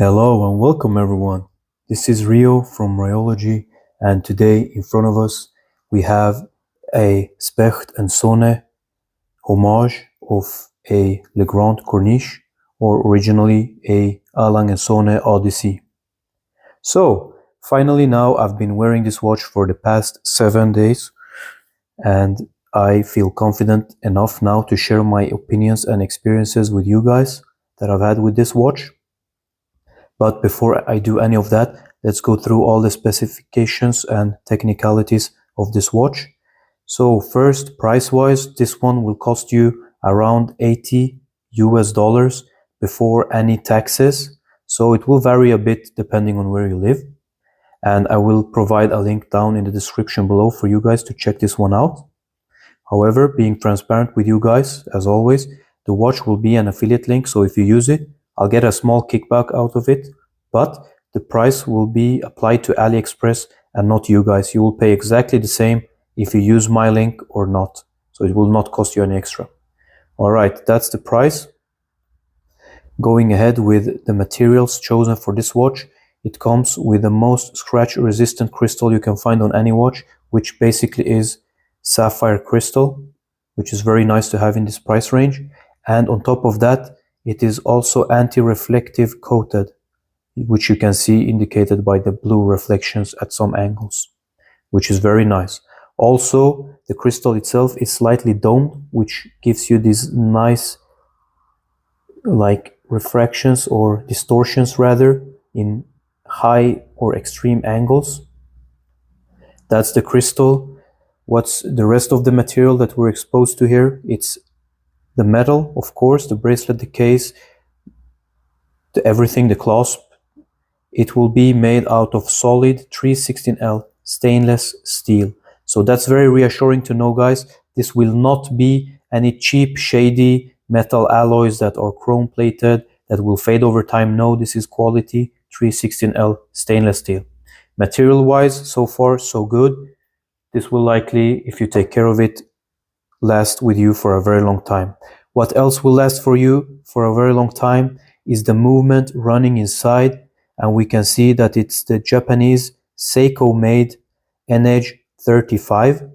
Hello and welcome everyone. This is Rio from RIOLOGY, and today in front of us we have a Specht Sohne homage of a Grande Corniche, or originally a Sohne Odyssey. So finally now I've been wearing this watch for the past 7 days and I feel confident enough now to share my opinions and experiences with you guys that I've had with this watch. But before I do any of that, let's go through all the specifications and technicalities of this watch. So first, price-wise, this one will cost you around $80 before any taxes. So it will vary a bit depending on where you live. And I will provide a link down in the description below for you guys to check this one out. However, being transparent with you guys, as always, the watch will be an affiliate link. So if you use it, I'll get a small kickback out of it, but the price will be applied to AliExpress and not you guys. You will pay exactly the same if you use my link or not. So it will not cost you any extra. All right, that's the price. Going ahead with the materials chosen for this watch, it comes with the most scratch resistant crystal you can find on any watch, which basically is sapphire crystal, which is very nice to have in this price range. And on top of that, it is also anti-reflective coated, which you can see indicated by the blue reflections at some angles, which is very nice. Also, the crystal itself is slightly domed, which gives you these nice like refractions or distortions rather in high or extreme angles. That's the crystal. What's the rest of the material that we're exposed to here? It's the metal, of course, the bracelet, the case, everything, the clasp. It will be made out of solid 316L stainless steel. So that's very reassuring to know, guys. This will not be any cheap, shady metal alloys that are chrome plated that will fade over time. No, this is quality 316L stainless steel. Material wise, so far so good. This will likely, if you take care of it, last with you for a very long time. What else will last for you for a very long time is the movement running inside, and we can see that it's the Japanese Seiko made NH35,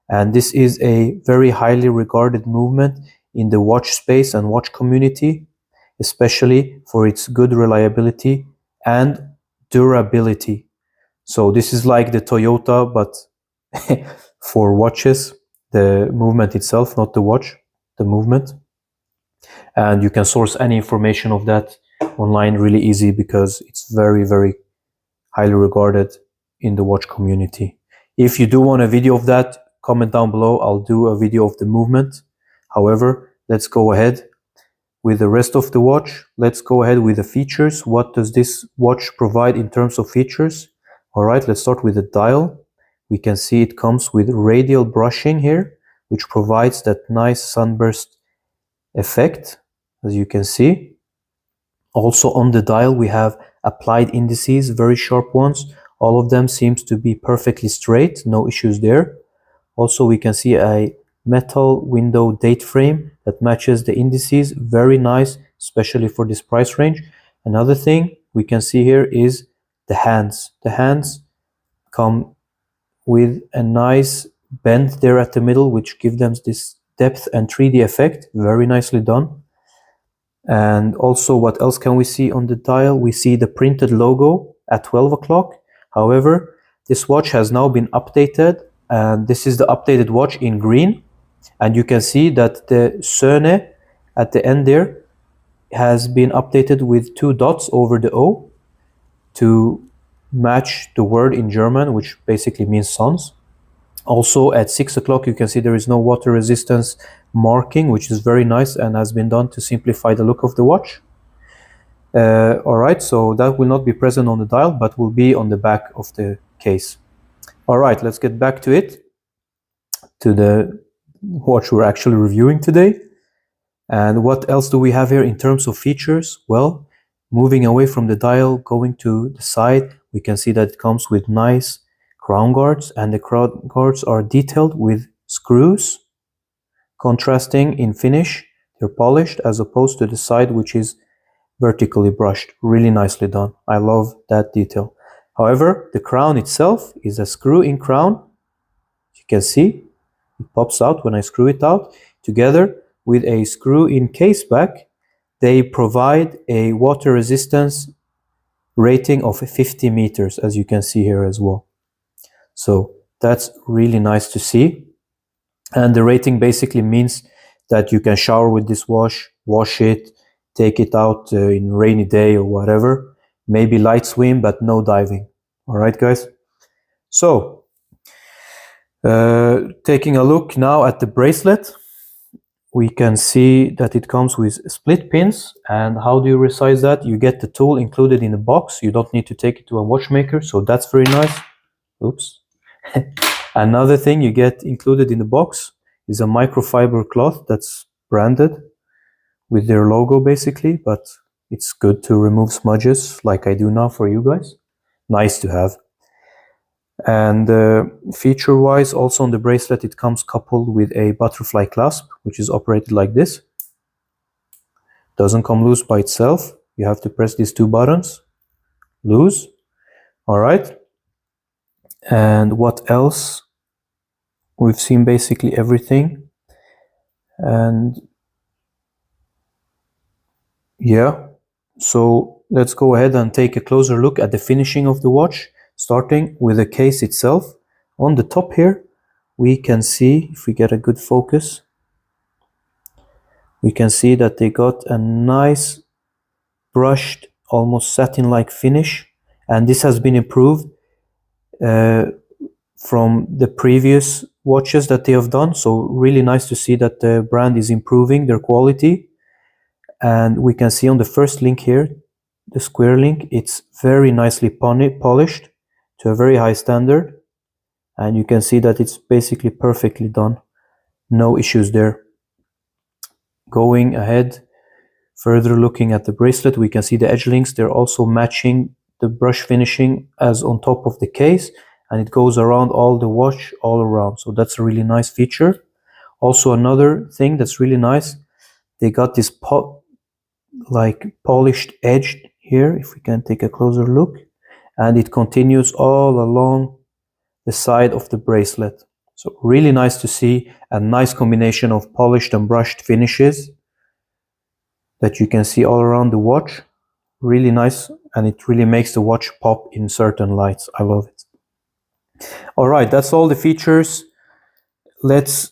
and this is a very highly regarded movement in the watch space and watch community, especially for its good reliability and durability. So this is like the Toyota, but for watches, the movement itself, not the watch, the movement. And you can source any information of that online really easy because it's very, very highly regarded in the watch community. If you do want a video of that, comment down below. I'll do a video of the movement. However, let's go ahead with the rest of the watch. Let's go ahead with the features. What does this watch provide in terms of features? All right, let's start with the dial. We can see it comes with radial brushing here, which provides that nice sunburst effect, as you can see. Also on the dial we have applied indices, very sharp ones. All of them seems to be perfectly straight, no issues there. Also we can see a metal window date frame that matches the indices, very nice, especially for this price range. Another thing we can see here is the hands. The hands come with a nice bend there at the middle, which gives them this depth and 3D effect, very nicely done. And also, what else can we see on the dial? We see the printed logo at 12 o'clock. However, this watch has now been updated, and this is the updated watch in green. And you can see that the Sohne at the end there has been updated with 2 dots over the O to match the word in German, which basically means sons. Also at 6 o'clock you can see there is no water resistance marking, which is very nice and has been done to simplify the look of the watch. Alright, so that will not be present on the dial but will be on the back of the case. Alright, let's get back to it, to the watch we're actually reviewing today. And what else do we have here in terms of features? Well, moving away from the dial, going to the side, we can see that it comes with nice crown guards, and the crown guards are detailed with screws, contrasting in finish. They're polished as opposed to the side, which is vertically brushed. Really nicely done. I love that detail. However, the crown itself is a screw-in crown. You can see it pops out when I screw it out. Together with a screw-in case back, they provide a water resistance rating of 50 meters, as you can see here as well. So that's really nice to see. And the rating basically means that you can shower with this wash it, take it out in rainy day or whatever, maybe light swim, but no diving. All right, guys. So taking a look now at the bracelet, we can see that it comes with split pins. And how do you resize that? You get the tool included in the box. You don't need to take it to a watchmaker, so that's very nice. Oops. Another thing you get included in the box is a microfiber cloth that's branded with their logo basically, but it's good to remove smudges like I do now for you guys. Nice to have. And feature-wise, also on the bracelet, it comes coupled with a butterfly clasp, which is operated like this. Doesn't come loose by itself. You have to press these two buttons. Loose. All right. And what else? We've seen basically everything. And yeah, so let's go ahead and take a closer look at the finishing of the watch, starting with the case itself. On the top here, we can see, if we get a good focus, we can see that they got a nice brushed, almost satin-like finish, and this has been improved from the previous watches that they have done. So really nice to see that the brand is improving their quality. And we can see on the first link here, the square link, it's very nicely polished to a very high standard. And you can see that it's basically perfectly done. No issues there. Going ahead, further looking at the bracelet, we can see the edge links. They're also matching the brush finishing as on top of the case, and it goes around all the watch all around. So that's a really nice feature. Also another thing that's really nice, they got this polished edge here, if we can take a closer look, and it continues all along the side of the bracelet. So really nice to see a nice combination of polished and brushed finishes that you can see all around the watch. Really nice, and it really makes the watch pop in certain lights. I love it. All right, that's all the features. Let's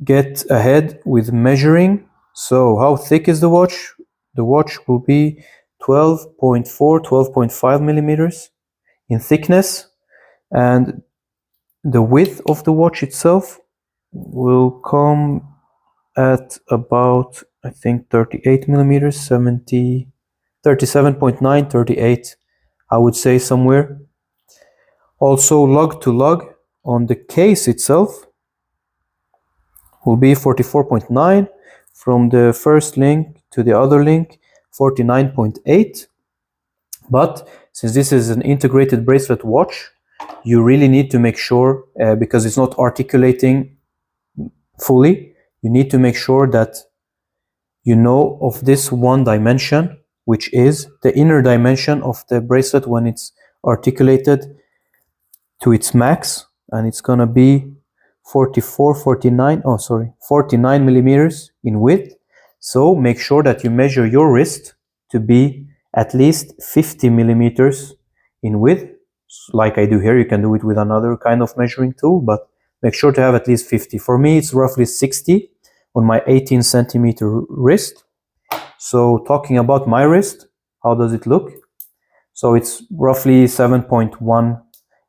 get ahead with measuring. So how thick is the watch? The watch will be 12.4, 12.5 millimeters in thickness, and the width of the watch itself will come at about, I think, 38 millimeters, 37.9, 38, I would say somewhere. Also, lug to lug on the case itself will be 44.9. From the first link to the other link, 49.8. But since this is an integrated bracelet watch, you really need to make sure, because it's not articulating fully, you need to make sure that you know of this one dimension, which is the inner dimension of the bracelet when it's articulated to its max, and it's gonna be 49 millimeters in width. So make sure that you measure your wrist to be at least 50 millimeters in width. Like I do here, you can do it with another kind of measuring tool, but make sure to have at least 50. For me, it's roughly 60 on my 18 centimeter wrist. So talking about my wrist, how does it look? So it's roughly 7.1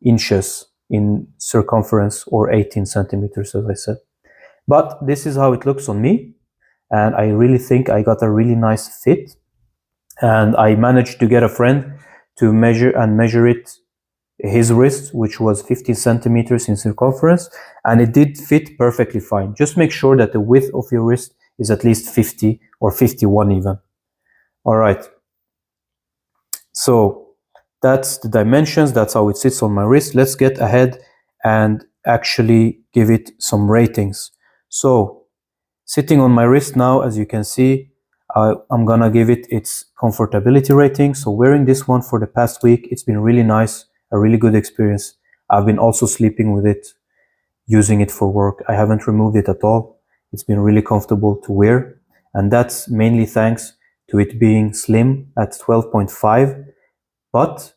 inches in circumference, or 18 centimeters, as I said. But this is how it looks on me, and I really think I got a really nice fit. And I managed to get a friend to measure it, his wrist, which was 15 centimeters in circumference, and it did fit perfectly fine. Just make sure that the width of your wrist is at least 50 or 51 even. All right. So that's the dimensions, that's how it sits on my wrist. Let's get ahead and actually give it some ratings. So sitting on my wrist now, as you can see, I'm gonna give it its comfortability rating. So wearing this one for the past week, it's been really nice, a really good experience. I've been also sleeping with it, using it for work. I haven't removed it at all. It's been really comfortable to wear, and that's mainly thanks to it being slim at 12.5, but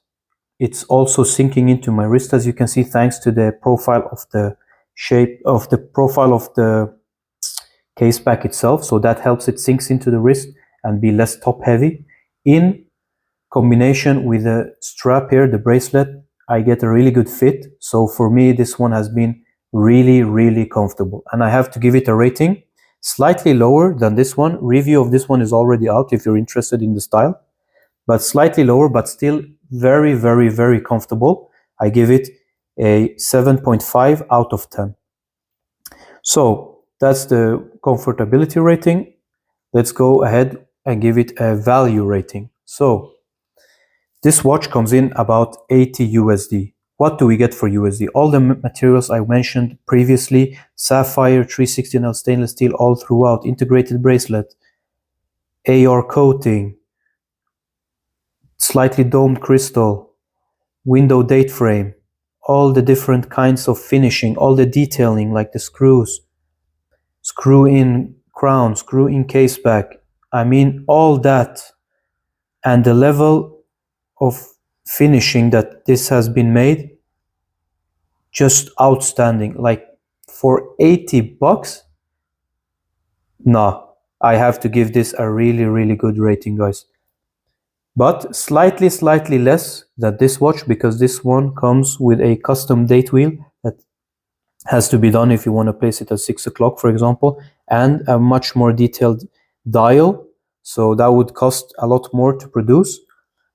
it's also sinking into my wrist, as you can see, thanks to the profile of the shape of the profile of the case back itself. So that helps it sinks into the wrist and be less top heavy. In combination with the strap here, the bracelet, I get a really good fit. So for me, this one has been really, really comfortable. And I have to give it a rating slightly lower than this one. Review of this one is already out if you're interested in the style, but slightly lower, but still very, very, very comfortable. I give it a 7.5 out of 10. So that's the comfortability rating. Let's go ahead and give it a value rating. So this watch comes in about 80 USD. What do we get for USD? All the materials I mentioned previously, sapphire, 316L stainless steel all throughout, integrated bracelet, AR coating, slightly domed crystal, window date frame, all the different kinds of finishing, all the detailing like the screws, screw in crown, screw in case back. I mean, all that, and the level of finishing that this has been made, just outstanding. Like for 80 bucks, no, I have to give this a really, really good rating, guys. But slightly less than this watch, because this one comes with a custom date wheel that has to be done if you want to place it at 6 o'clock, for example, and a much more detailed dial. So that would cost a lot more to produce.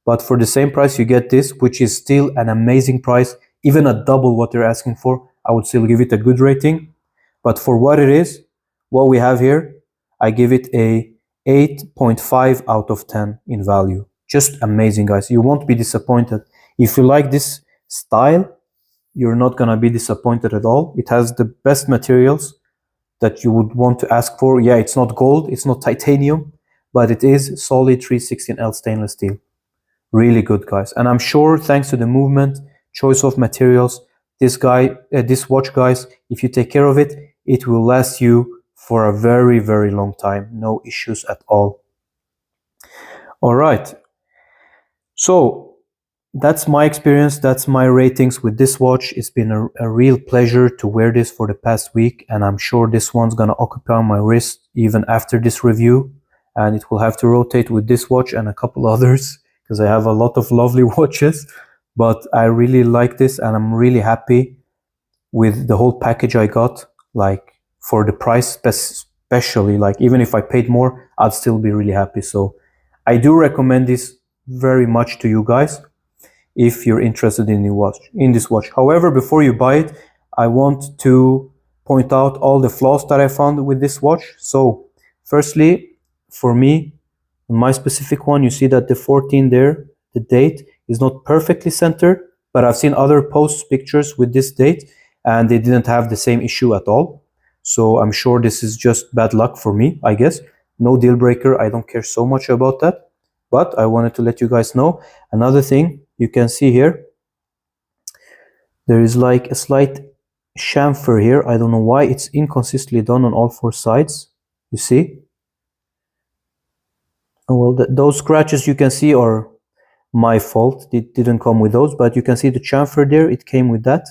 But for the same price, you get this, which is still an amazing price, even at double what they're asking for. I would still give it a good rating. But for what it is, what we have here, I give it a 8.5 out of 10 in value. Just amazing, guys. You won't be disappointed. If you like this style, you're not gonna be disappointed at all. It has the best materials that you would want to ask for. Yeah, it's not gold, it's not titanium, but it is solid 316L stainless steel. Really good, guys. And I'm sure thanks to the movement, choice of materials, this watch, guys, if you take care of it, it will last you for a very, very long time. No issues at all. All right. So that's my experience. That's my ratings with this watch. It's been a real pleasure to wear this for the past week. And I'm sure this one's going to occupy my wrist even after this review. And it will have to rotate with this watch and a couple others, because I have a lot of lovely watches. But I really like this, and I'm really happy with the whole package I got. Like for the price especially, like even if I paid more, I'd still be really happy. So I do recommend this very much to you guys if you're interested in this watch. However, before you buy it, I want to point out all the flaws that I found with this watch. So firstly, for me, on my specific one, you see that the 14 there, the date, is not perfectly centered, but I've seen other post pictures with this date and they didn't have the same issue at all. So I'm sure this is just bad luck for me, I guess. No deal breaker, I don't care so much about that, but I wanted to let you guys know. Another thing you can see here, there is like a slight chamfer here. I don't know why, it's inconsistently done on all four sides. You see? Well, those scratches you can see are my fault. It didn't come with those, but you can see the chamfer there, it came with that.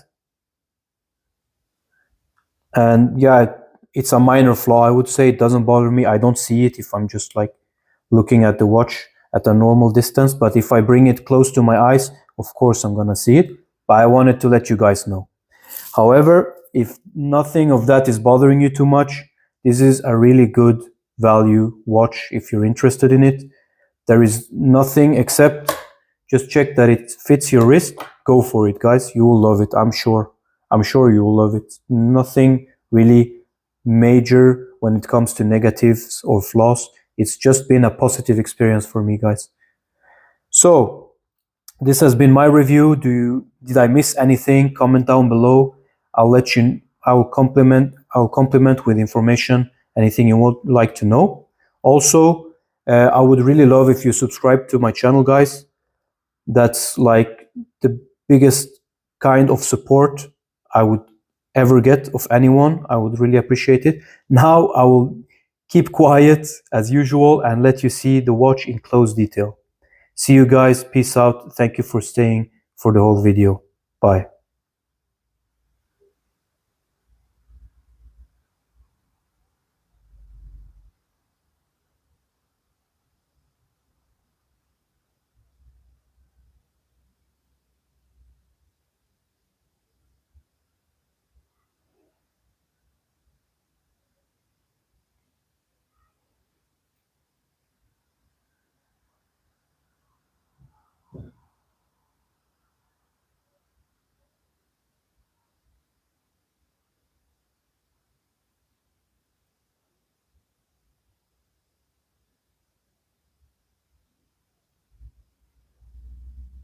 And yeah, it's a minor flaw, I would say. It doesn't bother me. I don't see it if I'm just like looking at the watch at a normal distance, but if I bring it close to my eyes, of course I'm gonna see it. But I wanted to let you guys know. However, if nothing of that is bothering you too much, this is a really good value watch if you're interested in it. There is nothing except just check that it fits your wrist. Go for it, guys. You will love it, I'm sure. I'm sure you will love it. Nothing really major when it comes to negatives or flaws. It's just been a positive experience for me, guys. So this has been my review. Did I miss anything? Comment down below. I'll complement with information, anything you would like to know. Also, I would really love if you subscribe to my channel, guys. That's like the biggest kind of support I would ever get of anyone. I would really appreciate it. Now I will keep quiet as usual and let you see the watch in close detail. See you guys. Peace out. Thank you for staying for the whole video. Bye.